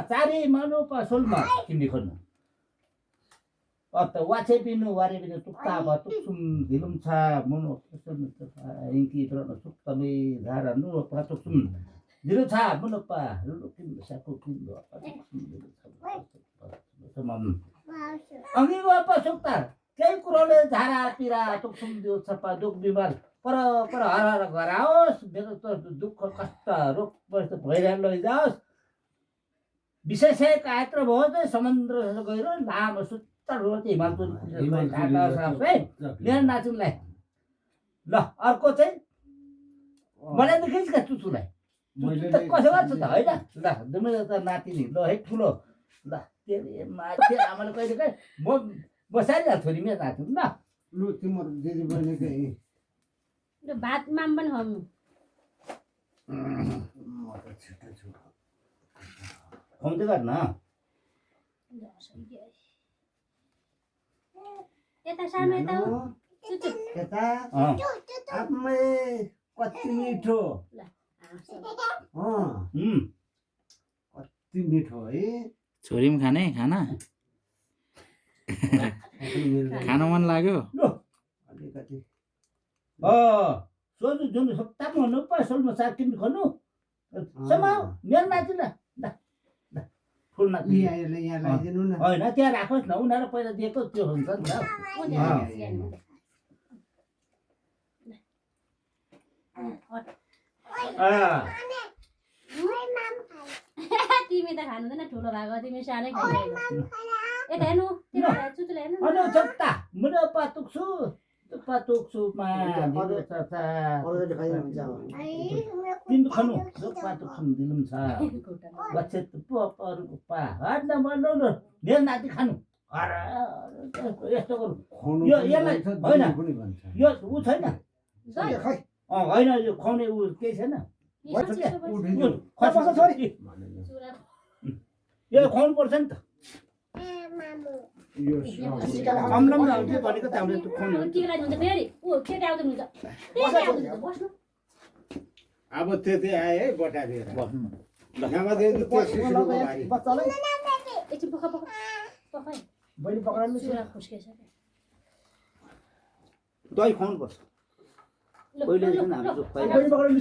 Cari manu pa sulma kini kono. Atau wace pinu wari pinu tukta ba tuksum dilum cha munu tuksum inki trono tukta mi dhara nu pa tuksum dilu cha munu pa lulu kin saku kin do apa tuksum dilu cha tamam angi wa pa sukta kai kurole dhara pira tuksum dilu cha pa duk bimal पर पर हर हर घर आओस् मेरो त दुःख कष्ट रोग पर्छ भइरहेको लैजाओस् विशेष कायत्र भयो त समुद्र गएर लामो सुत्तर हो त्यो हिमालपुर मेरो नाचुनलाई ल अर्को चाहिँ मलाई त खिच चुचुलाई कसो गर्छ त होइन ल मेरो त नातिनी ल है ठुलो ल त्यो आमाले कहिले कहिले म बसाइरहेको छोरी मेरो नाच्नु ल लु तिम्रो दिदी बहिनीकै भात माम पनि खाउनु खुम्दै गर्न यता सानो यता हो चुचु यता आमै कति मिठो कति मिठो है छोरी पनि खाने खाना खान मन लाग्यो अलिकति सोझो जुन सप्ताहमा हुनु पो सोल्मा साग किन्नु खन्नु समाउ मेरो नाति ल फुल नाति यहाँ लगाइदिनु न होइन त्यहाँ राखोस् न उनीहरू पहिला दिएको त्यो हुन्छ नि तिमी त खानु हुँदैन ठुलो भएको तिमी सानै खाइरहेको यता हेर्नु चुचुले हेर्नु अनि सप्ता मुनो पातुक्छु पातुक्छुमा दिलो चाचा तिम्रो खानु पातुक्छु दिलुम छ बच्चे पहरूको पा हट्न भन्नु न मेरो नाति खानु यस्तो गरौँ यो यसलाई होइन यो ऊ छैन होइन यो खुवाउने ऊ केही छैन यो खुवाउनु पर्छ नि त कमलम आउँछ भनेको त हामीले बस्नु अब त्यति आए है बटा दिएर एकछिन पख पख पख बहिनी पक्राउनु चुरा खुस्किसक्यो दही खुवाउनु पर्छ पहिले ल हाम्रो बहिनी पक्राउनु